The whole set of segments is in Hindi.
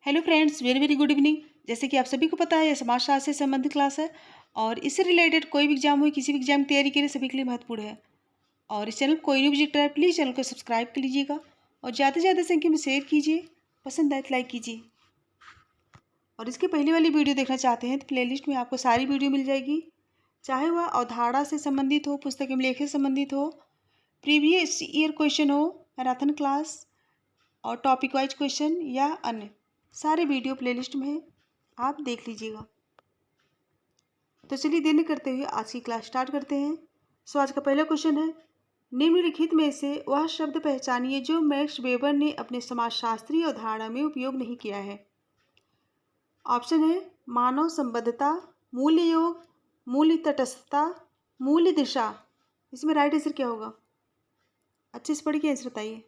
Hello friends, very very good evening. जैसे कि आप सभी को पता है, ये समाजशास्त्र से संबंधित क्लास है और इससे रिलेटेड कोई भी एग्जाम हो, किसी भी एग्जाम की तैयारी के लिए सभी के लिए महत्वपूर्ण है। और इस चैनल को कोई नहीं विजिट है, प्लीज़ चैनल को सब्सक्राइब कर लीजिएगा और ज़्यादा से ज़्यादा संख्या में शेयर कीजिए, पसंद आए तो लाइक कीजिए। और इसके पहले वाली वीडियो देखना चाहते हैं तो प्लेलिस्ट में आपको सारी वीडियो मिल जाएगी, चाहे वह अवधारणा से संबंधित हो, पुस्तक एवं लेख से संबंधित हो, प्रीवियस ईयर क्वेश्चन हो, मैराथन क्लास और टॉपिक वाइज क्वेश्चन या अन्य सारे वीडियो प्लेलिस्ट में है, आप देख लीजिएगा। तो चलिए देर न करते हुए आज की क्लास स्टार्ट करते हैं। सो आज का पहला क्वेश्चन है, निम्नलिखित में से वह शब्द पहचानिए जो मैक्स वेबर ने अपने समाजशास्त्रीय अवधारणा में उपयोग नहीं किया है। ऑप्शन है मानव संबद्धता, मूल्य योग, मूल्य तटस्थता, मूल्य दिशा। इसमें राइट आंसर क्या होगा? अच्छे से पढ़ के आंसर बताइए।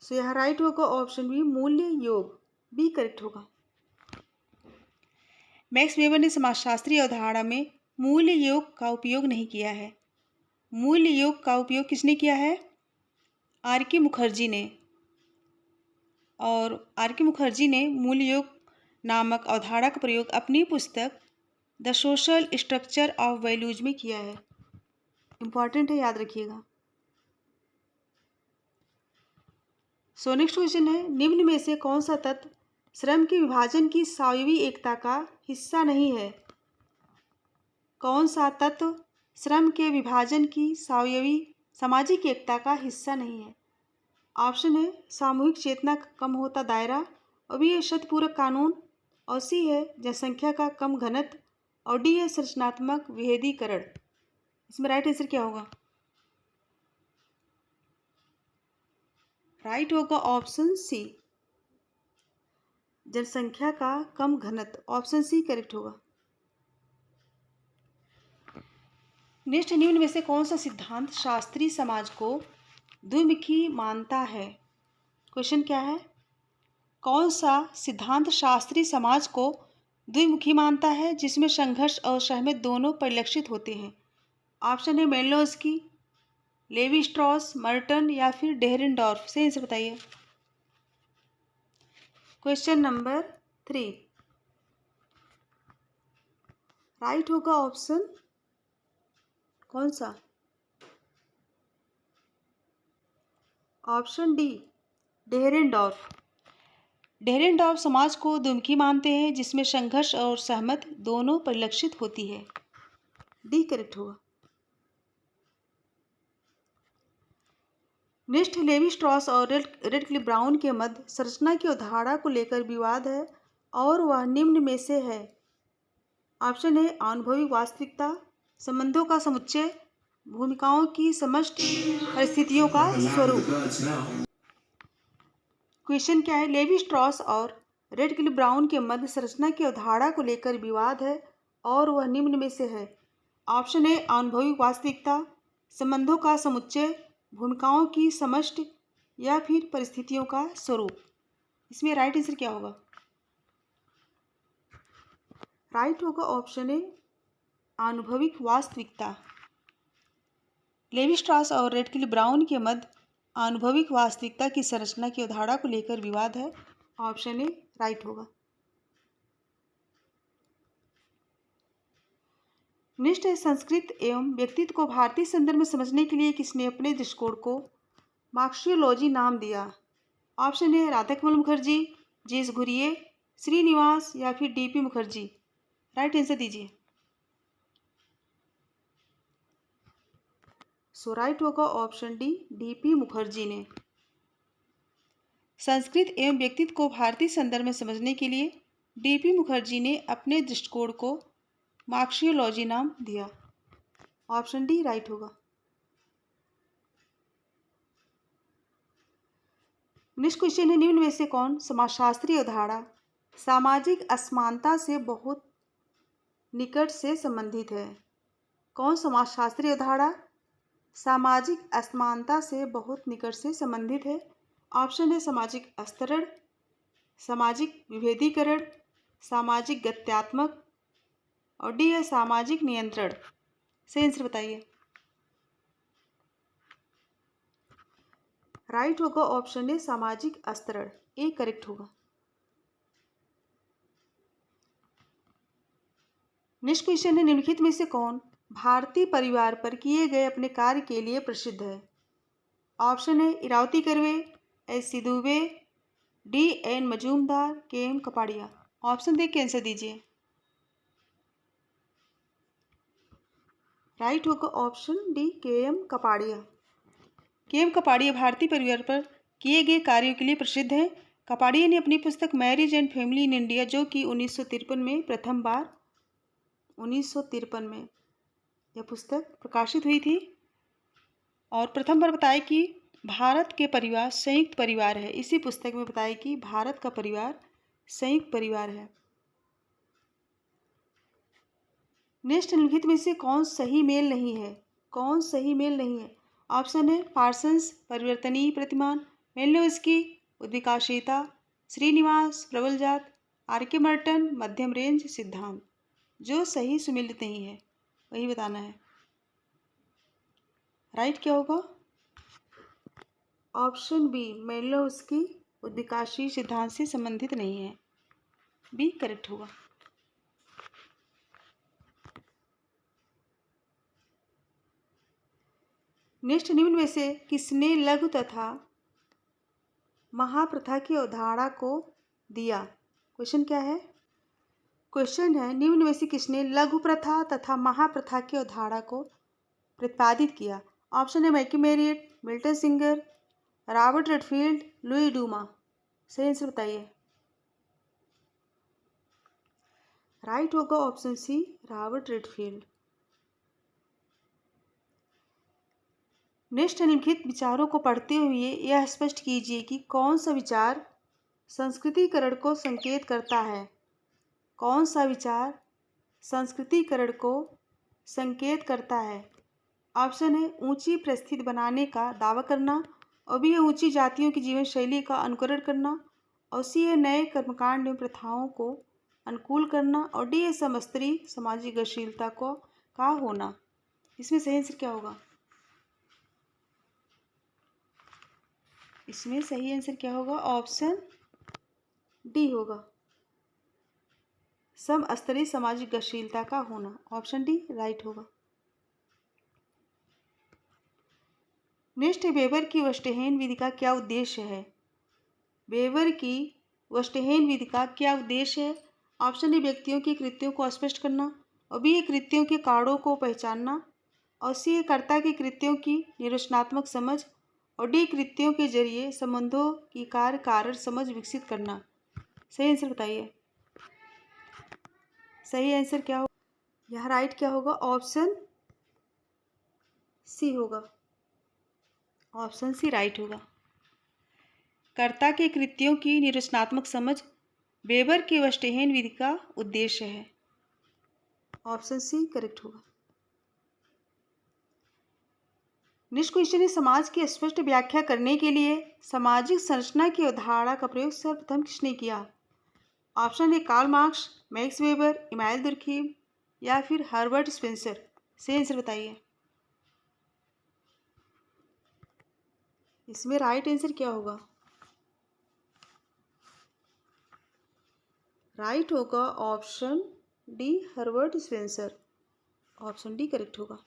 सो यहाँ राइट होगा ऑप्शन बी, मूल्य योग, बी करेक्ट होगा। मैक्स वेबर ने समाजशास्त्रीय अवधारणा में मूल्य योग का उपयोग नहीं किया है। मूल्य योग का उपयोग किसने किया है? आर के मुखर्जी ने। और आर के मुखर्जी ने मूल्य योग नामक अवधारणा का प्रयोग अपनी पुस्तक the social structure of values में किया है। इंपॉर्टेंट है, याद रखिएगा। सो नेक्स्ट क्वेश्चन है, निम्न में से कौन सा तत्व श्रम के विभाजन की सावयवी एकता का हिस्सा नहीं है? कौन सा तत्व श्रम के विभाजन की सावयवी सामाजिक एकता का हिस्सा नहीं है? ऑप्शन है सामूहिक चेतना का कम होता दायरा, और बी है शतपूरक कानून, और सी है जनसंख्या का कम घनत्व, और डी है संरचनात्मक विभेदीकरण। इसमें राइट आंसर क्या होगा? राइट होगा ऑप्शन सी, जनसंख्या का कम घनत्व। ऑप्शन सी करेक्ट होगा। नेक्स्ट, निम्न में से कौन सा सिद्धांत शास्त्रीय समाज को द्विमुखी मानता है? क्वेश्चन क्या है? कौन सा सिद्धांत शास्त्रीय समाज को द्विमुखी मानता है जिसमें संघर्ष और सहमति दोनों परिलक्षित होते हैं? ऑप्शन है मेनलोस्की, लेवी स्ट्रॉस, मर्टन या फिर डेहरेनडॉर्फ। से आंसर बताइए। क्वेश्चन नंबर 3 राइट होगा ऑप्शन कौन सा? Option D, डेहरेनडॉर्फ। डेहरेनडॉर्फ समाज को द्विमुखी मानते हैं जिसमें संघर्ष और सहमति दोनों परिलक्षित होती है। डी करेक्ट होगा। नेक्स्ट, लेवी स्ट्रॉस और रेडक्लिफ ब्राउन के मध्य संरचना की अवधारणा को लेकर विवाद है और वह निम्न में से है। ऑप्शन है अनुभवी वास्तविकता, संबंधों का समुच्चय, भूमिकाओं की समष्टि, परिस्थितियों का स्वरूप। क्वेश्चन क्या है? लेवी स्ट्रॉस और रेडक्लिफ ब्राउन के मध्य संरचना की अवधारणा को लेकर विवाद है और वह निम्न में से है। ऑप्शन है अनुभवी वास्तविकता, संबंधों का समुच्चय, भूमिकाओं की समष्टि, या फिर परिस्थितियों का स्वरूप। इसमें राइट आंसर क्या होगा? राइट होगा ऑप्शन है अनुभविक वास्तविकता। लेवी स्ट्रॉस और रेडक्लिफ ब्राउन के मध्य अनुभविक वास्तविकता की संरचना की अवधारणा को लेकर विवाद है। ऑप्शन ए राइट होगा। नेक्स्ट है, संस्कृत एवं व्यक्तित्व को भारतीय संदर्भ में समझने के लिए किसने अपने दृष्टिकोण को मार्क्सियोलॉजी नाम दिया? ऑप्शन है राधाकमल मुखर्जी, जेस घुरिये, श्रीनिवास या फिर डीपी मुखर्जी। राइट आंसर दीजिए। सो राइट होगा ऑप्शन डी, डीपी मुखर्जी ने संस्कृत एवं व्यक्तित्व को भारतीय संदर्भ में समझने के लिए डीपी मुखर्जी ने अपने दृष्टिकोण को मार्क्सियोलॉजी नाम दिया। ऑप्शन डी राइट होगा। नेक्स्ट क्वेश्चन है, निम्न में से कौन समाजशास्त्रीय अवधारणा सामाजिक असमानता से बहुत निकट से संबंधित है? कौन समाजशास्त्रीय अवधारणा सामाजिक असमानता से बहुत निकट से संबंधित है? ऑप्शन है सामाजिक स्तरण, सामाजिक विभेदीकरण, सामाजिक गत्यात्मक, और डी है सामाजिक नियंत्रण। सही आंसर बताइए। राइट होगा ऑप्शन ए सामाजिक स्तरण, ए करेक्ट होगा। नेक्स्ट क्वेश्चन है, निम्नलिखित में से कौन भारतीय परिवार पर किए गए अपने कार्य के लिए प्रसिद्ध है? ऑप्शन है Irawati Karve, S C Dube, D N Majumdar, K M Kapadia. Option देख के आंसर दीजिए। राइट होगा ऑप्शन डी के एम कपाड़िया। के एम कपाड़िया भारतीय परिवार पर किए गए कार्यों के लिए प्रसिद्ध हैं। कपाड़िया ने अपनी पुस्तक marriage and family in India, जो कि 1953 में प्रथम बार 1953 में यह पुस्तक प्रकाशित हुई थी, और प्रथम बार बताया कि भारत के परिवार संयुक्त परिवार है। इसी पुस्तक में बताया कि भारत का परिवार संयुक्त परिवार है। नेक्स्ट, निम्नलिखित में से कौन सही मेल नहीं है? कौन सही मेल नहीं है? ऑप्शन है पार्सन्स परिवर्तनीय प्रतिमान, मेलिनोव्स्की उद्विकाशीलता, श्रीनिवास प्रबल जात, आर.के. मर्टन मध्यम रेंज सिद्धांत। जो सही सुमेलित नहीं है वही बताना है। राइट क्या होगा? ऑप्शन बी मेलिनोव्स्की उद्विकाशील सिद्धांत से संबंधित नहीं है, बी करेक्ट होगा। नेक्स्ट, निम्न में से किसने लघु तथा महाप्रथा की अवधारणा को दिया? क्वेश्चन क्या है? क्वेश्चन है, निम्न में से किसने लघु प्रथा तथा महाप्रथा की अवधारणा को प्रतिपादित किया? ऑप्शन है McKim Marriott, Milton Singer, Robert Redfield, Louis Dumont. सही आंसर बताइए। राइट होगा option C Robert Redfield. Next, निम्नलिखित विचारों को पढ़ते हुए यह स्पष्ट कीजिए कि कौन सा विचार संस्कृतिकरण को संकेत करता है। कौन सा विचार संस्कृतिकरण को संकेत करता है? ऑप्शन है ऊंची परिस्थिति बनाने का दावा करना, और बी है ऊंची जातियों की जीवन शैली का अनुकरण करना, और सी है नए कर्मकांड एवं प्रथाओं को अनुकूल करना, और डी है समस्तरी सामाजिक गतिशीलता का होना। इसमें सही आंसर क्या होगा? इसमें सही आंसर क्या होगा? ऑप्शन डी होगा, समस्तरीय सामाजिक गतिशीलता का होना। ऑप्शन डी राइट होगा। नेक्स्ट है, वेबर की वेस्टहेन विधि का क्या उद्देश्य है? वेबर की वेस्टहेन विधि का क्या उद्देश्य है? ऑप्शन ए व्यक्तियों के कृत्यों को स्पष्ट करना, और बी कृत्यों के कारणों को पहचानना, और सी कर्ता के कृत्यों की निरचनात्मक समझ, और डी कृत्यों के जरिए संबंधों की कार्य कारण समझ विकसित करना। सही आंसर बताइए। सही आंसर क्या होगा? यह राइट क्या होगा? ऑप्शन सी होगा। ऑप्शन सी राइट होगा। कर्ता के कृत्यों की निरचनात्मक समझ वेबर की वेस्टहेन विधि का उद्देश्य है। ऑप्शन सी करेक्ट होगा। नेक्स्ट क्वेश्चन है, समाज की स्पष्ट व्याख्या करने के लिए सामाजिक संरचना की अवधारणा का प्रयोग सर्वप्रथम किसने किया? ऑप्शन है Karl Marx, Max Weber, Emmanuel Durkheim, या फिर हर्बर्ट स्पेंसर। सही आंसर बताइए। इसमें राइट आंसर क्या होगा? राइट होगा option D Herbert Spencer. Option D correct होगा।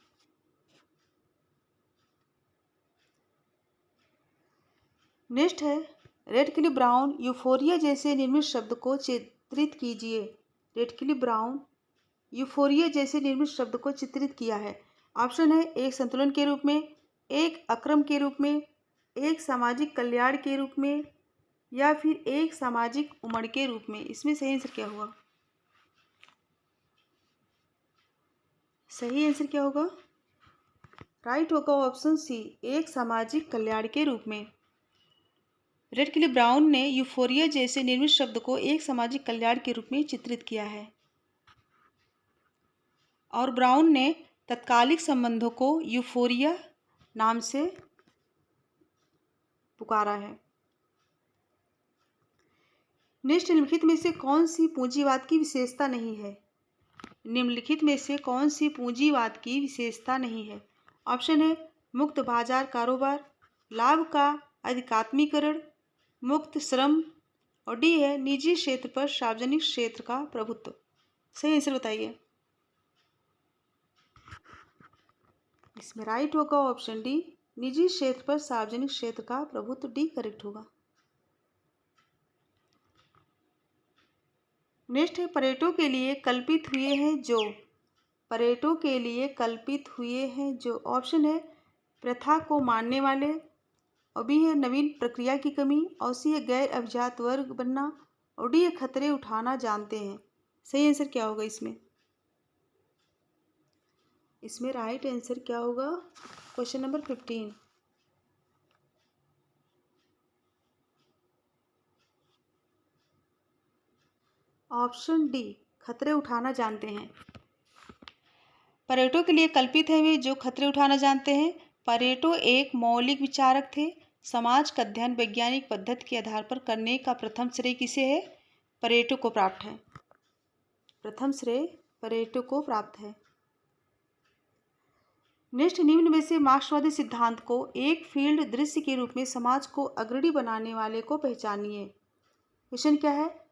नेक्स्ट है, रेडक्लिफ ब्राउन यूफोरिया जैसे निर्मित शब्द को चित्रित कीजिए। रेडक्लिफ ब्राउन यूफोरिया जैसे निर्मित शब्द को चित्रित किया है। ऑप्शन है एक संतुलन के रूप में, एक अक्रम के रूप में, एक सामाजिक कल्याण के रूप में, या फिर एक सामाजिक उमड़ के रूप में। इसमें सही आंसर क्या होगा? सही आंसर क्या होगा? राइट होगा ऑप्शन सी एक सामाजिक कल्याण के रूप में। रेडक्लिफ ब्राउन ने यूफोरिया जैसे निर्मित शब्द को एक सामाजिक कल्याण के रूप में चित्रित किया है, और ब्राउन ने तत्कालिक संबंधों को यूफोरिया नाम से पुकारा है। नेक्स्ट, निम्नलिखित में से कौन सी पूंजीवाद की विशेषता नहीं है? निम्नलिखित में से कौन सी पूंजीवाद की विशेषता नहीं है? ऑप्शन है मुक्त बाजार कारोबार, लाभ का अधिकात्मीकरण, मुक्त श्रम, और डी है निजी क्षेत्र पर सार्वजनिक क्षेत्र का प्रभुत्व। सही आंसर बताइए। इसमें राइट होगा ऑप्शन डी, निजी क्षेत्र पर सार्वजनिक क्षेत्र का प्रभुत्व, डी करेक्ट होगा। नेक्स्ट है पर्यटकों के लिए कल्पित हुए हैं जो, पर्यटकों के लिए कल्पित हुए हैं जो, ऑप्शन है प्रथा को मानने वाले, और बी है नवीन प्रक्रिया की कमी, और सी है गैर अभिजात वर्ग बनना, और डी है खतरे उठाना जानते हैं। सही आंसर क्या होगा इसमें? इसमें राइट आंसर क्या होगा? क्वेश्चन नंबर 15, ऑप्शन डी खतरे उठाना जानते हैं। पर्यटकों के लिए कल्पित है वे जो खतरे उठाना जानते हैं। पर्यटक एक मौलिक विचारक थे। समाज का अध्ययन वैज्ञानिक पद्धति के आधार पर करने का प्रथम श्रेय किसे है? पर्यटक को प्राप्त है। प्रथम श्रेय पर्यटक को प्राप्त है। नेक्स्ट, निम्न में से मार्क्सवादी सिद्धांत को एक फील्ड दृश्य के रूप में समाज को अग्रणी बनाने वाले को पहचानिए। क्वेश्चन क्या है?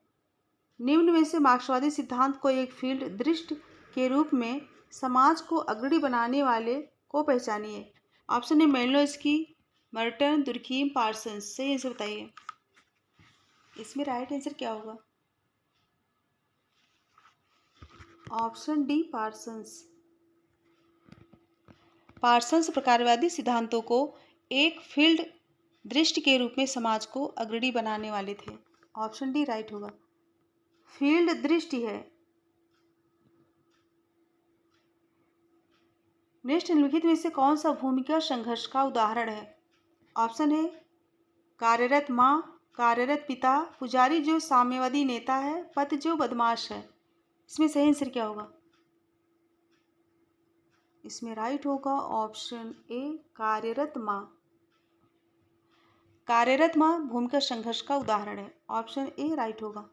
निम्न में से मार्क्सवादी सिद्धांत को एक फील्ड दृश्य के रूप में समाज को अग्रणी बनाने वाले को पहचानिए। ऑप्शन है मेलिनोव्स्की, मर्टन, दुर्खीम, पार्सन्स। सही आंसर बताइए। इसमें राइट आंसर क्या होगा? Option D Parsons. पार्सन्स प्रकारवादी सिद्धांतों को एक फील्ड दृष्टि के रूप में समाज को अग्रणी बनाने वाले थे। ऑप्शन डी राइट होगा। फील्ड दृष्टि है। नेक्स्ट, निम्नलिखित में से कौन सा भूमिका संघर्ष का उदाहरण है? ऑप्शन है कार्यरत माँ, कार्यरत पिता, पुजारी जो साम्यवादी नेता है, पति जो बदमाश है। इसमें सही आंसर क्या होगा? इसमें राइट होगा ऑप्शन ए कार्यरत माँ। कार्यरत माँ भूमिका संघर्ष का उदाहरण है। ऑप्शन ए राइट होगा।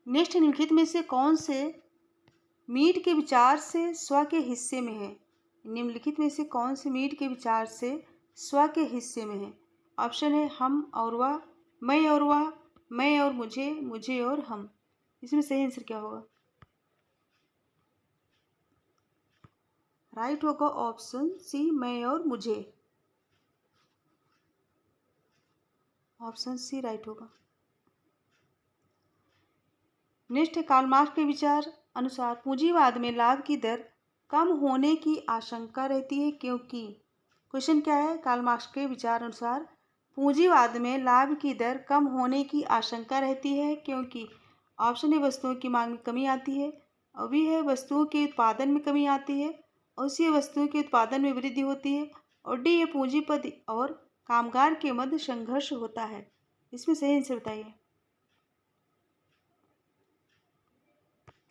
नेक्स्ट, निम्नलिखित में से कौन से मीड के विचार से स्व के हिस्से में है? निम्नलिखित में से कौन से मीड के विचार से स्व के हिस्से में है? ऑप्शन है हम और वह, मैं और वह, मैं और मुझे, मुझे और हम। इसमें सही आंसर क्या होगा? राइट होगा ऑप्शन सी मैं और मुझे। ऑप्शन सी राइट होगा। नेक्स्ट, कार्ल मार्क्स के विचार अनुसार पूंजीवाद में लाभ की दर कम होने की आशंका रहती है क्योंकि। क्वेश्चन क्या है? कार्ल मार्क्स के विचार अनुसार पूंजीवाद में लाभ की दर कम होने की आशंका रहती है क्योंकि। ऑप्शन है वस्तुओं की मांग में कमी आती है, और भी है वस्तुओं के उत्पादन में कमी आती है, और सी वस्तुओं के उत्पादन में वृद्धि होती है, और डी है पूंजीपति और कामगार के मध्य संघर्ष होता है। इसमें सही आंसर बताइए।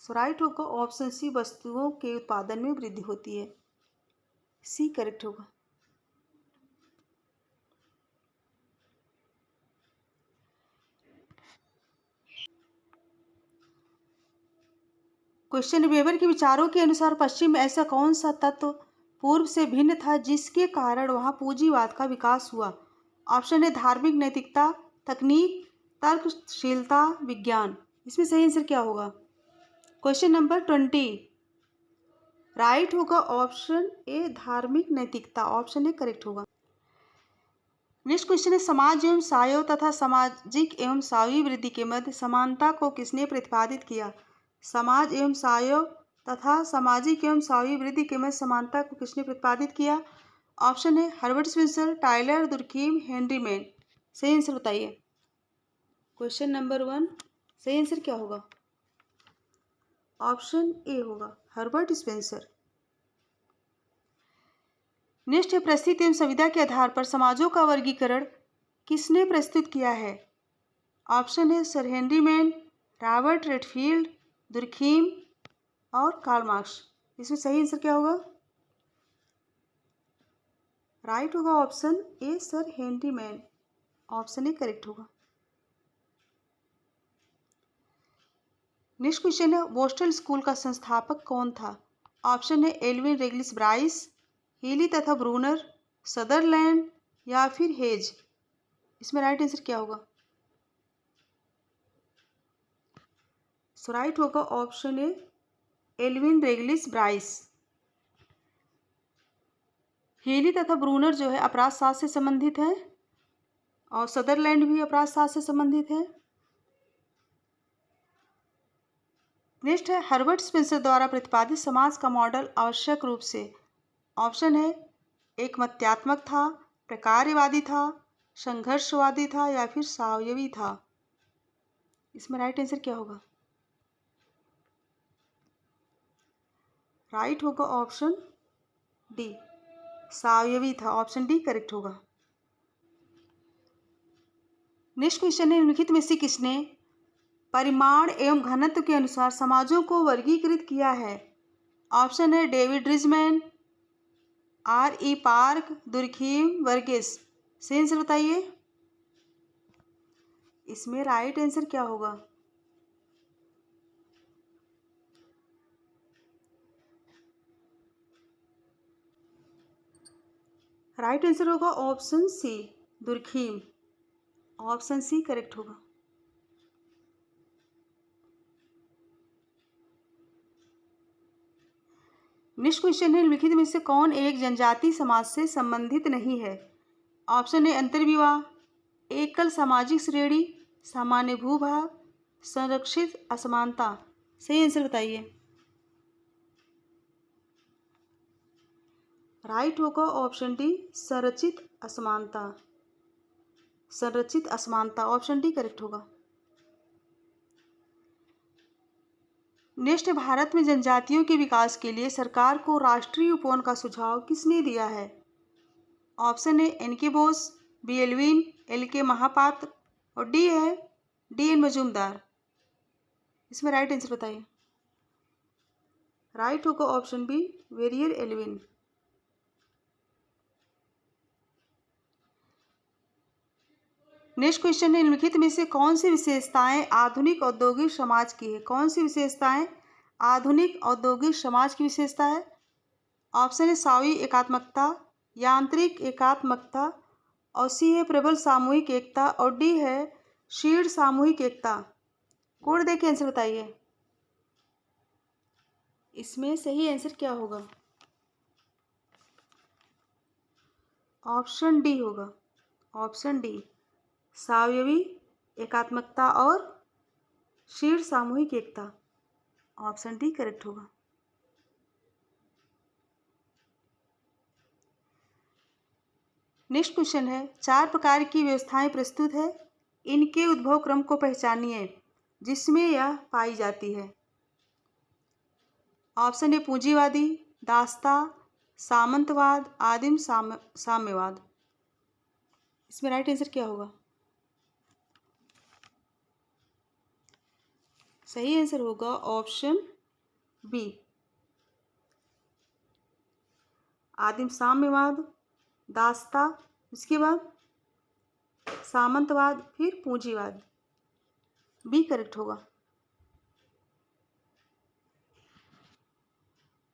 सो राइट होगा ऑप्शन सी वस्तुओं के उत्पादन में वृद्धि होती है। सी करेक्ट होगा। क्वेश्चन, वेबर के विचारों के अनुसार पश्चिम में ऐसा कौन सा तत्व पूर्व से भिन्न था जिसके कारण वहां पूंजीवाद का विकास हुआ? ऑप्शन है धार्मिक नैतिकता, तकनीक, तर्कशीलता, विज्ञान। इसमें सही आंसर क्या होगा? क्वेश्चन नंबर 20 राइट होगा ऑप्शन ए धार्मिक नैतिकता। ऑप्शन ए करेक्ट होगा। नेक्स्ट क्वेश्चन है समाज एवं सायो तथा सामाजिक एवं सावी वृद्धि के मध्य समानता को किसने प्रतिपादित किया? समाज एवं सायो तथा सामाजिक एवं सावी वृद्धि के मध्य समानता को किसने प्रतिपादित किया? ऑप्शन है Herbert Spencer, Tylor, Durkheim, Henry Maine. सही आंसर बताइए। क्वेश्चन नंबर 1 सही आंसर क्या होगा? ऑप्शन ए होगा हर्बर्ट स्पेंसर। नेक्स्ट है परिस्थिति एवं संविदा के आधार पर समाजों का वर्गीकरण किसने प्रस्तुत किया है? ऑप्शन है sir Henry man, Robert Redfield, Durkheim और कार्ल मार्क्स। इसमें सही आंसर क्या होगा? राइट होगा option A Sir Henry Maine. Option A correct होगा। नेक्स्ट क्वेश्चन है बोस्टन स्कूल का संस्थापक कौन था? ऑप्शन है एल्विन रेगलिस ब्राइस, हीली तथा ब्रूनर, सदरलैंड या फिर हेज? इसमें राइट आंसर क्या होगा? सो राइट होगा option A, Alvin Reglis Bryce. Healy तथा ब्रूनर जो है अपराध शास्त्र से संबंधित है और सदरलैंड भी अपराध शास्त्र से संबंधित है। नेक्स्ट है, हर्बर्ट स्पेंसर द्वारा प्रतिपादित समाज का मॉडल आवश्यक रूप से ऑप्शन है एक मत्यात्मक था, प्रकार्यवादी था, संघर्षवादी था या फिर सावयवी था। इसमें राइट आंसर क्या होगा? राइट होगा ऑप्शन डी, सावयवी था। ऑप्शन डी करेक्ट होगा। नेक्स्ट क्वेश्चन है, निम्नलिखित में से किसने परिमाण एवं घनत्व के अनुसार समाजों को वर्गीकृत किया है? ऑप्शन है David Riesman, R.E. Park, Durkheim, वर्गिस। सही आंसर बताइए। इसमें राइट आंसर क्या होगा? राइट आंसर होगा option C, Durkheim. Option C correct होगा। नेक्स्ट क्वेश्चन है, निम्नलिखित में से कौन एक जनजाति समाज से संबंधित नहीं है? ऑप्शन ए अंतर्विवाह, एकल सामाजिक श्रेणी, सामान्य भूभाग, संरक्षित असमानता। सही आंसर बताइए। राइट होगा ऑप्शन डी, संरचित असमानता। संरचित असमानता, ऑप्शन डी करेक्ट होगा। नेक्स्ट, भारत में जनजातियों के विकास के लिए सरकार को राष्ट्रीय उपवन का सुझाव किसने दिया है? ऑप्शन ए एन के बोस, बी एल्विन, एल के महापात्र और डी है डी एन मजूमदार। इसमें राइट आंसर बताइए। राइट होगा option B, Verrier Elwin. Next question है, निम्नलिखित में से कौन सी विशेषताएं आधुनिक औद्योगिक समाज की है? कौन सी विशेषताएं आधुनिक औद्योगिक समाज की विशेषता है? ऑप्शन है सावी एकात्मकता, यांत्रिक एकात्मकता और सी है प्रबल सामूहिक एकता और डी है शीर्ण सामूहिक एकता। कोड दे के आंसर बताइए। इसमें सही आंसर क्या होगा? ऑप्शन डी होगा। ऑप्शन डी, सावयवी एकात्मकता और शीर्ण सामूहिक एकता। ऑप्शन डी करेक्ट होगा। नेक्स्ट क्वेश्चन है, 4 प्रकार की व्यवस्थाएं प्रस्तुत है, इनके उद्भव क्रम को पहचानिए जिसमें यह पाई जाती है। ऑप्शन ए पूंजीवादी, दासता, सामंतवाद, आदिम साम्यवाद। इसमें राइट आंसर क्या होगा? सही आंसर होगा ऑप्शन बी, आदिम साम्यवाद, दासता, उसके बाद सामंतवाद, फिर पूंजीवाद। बी करेक्ट होगा।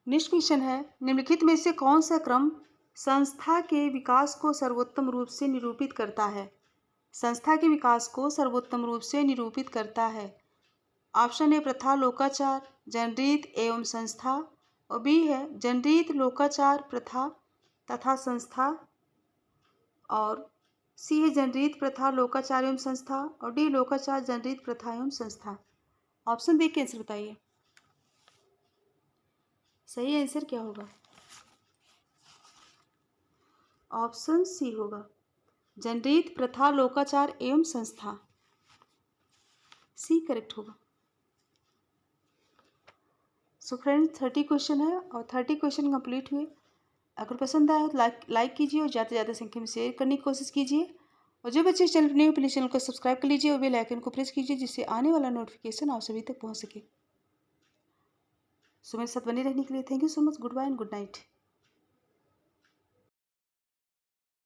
नेक्स्ट क्वेश्चन है, निम्नलिखित में से कौन सा क्रम संस्था के विकास को सर्वोत्तम रूप से निरूपित करता है? संस्था के विकास को सर्वोत्तम रूप से निरूपित करता है। ऑप्शन ए प्रथा, लोकाचार, जनरीत एवं संस्था और बी है जनरीत, लोकाचार, प्रथा तथा संस्था और सी है जनरीत, प्रथा, लोकाचार एवं संस्था और डी लोकाचार, जनरीत, प्रथा एवं संस्था। ऑप्शन देख के आंसर बताइए। सही आंसर क्या होगा? ऑप्शन सी होगा, जनरीत, प्रथा, लोकाचार एवं संस्था। सी करेक्ट होगा। सो फ्रेंड्स 30 क्वेश्चन है और 30 क्वेश्चन कंप्लीट हुए। अगर पसंद आया तो लाइक कीजिए और ज़्यादा से ज़्यादा संख्या में शेयर करने की कोशिश कीजिए और जो बच्चे चैनल पर नहीं हो प्लीज़ चैनल को सब्सक्राइब कर लीजिए और बेल आइकन को प्रेस कीजिए जिससे आने वाला नोटिफिकेशन आप सभी तक पहुंच सके। सो मेरे साथ बने रहने के लिए thank you so much. Goodbye and good night.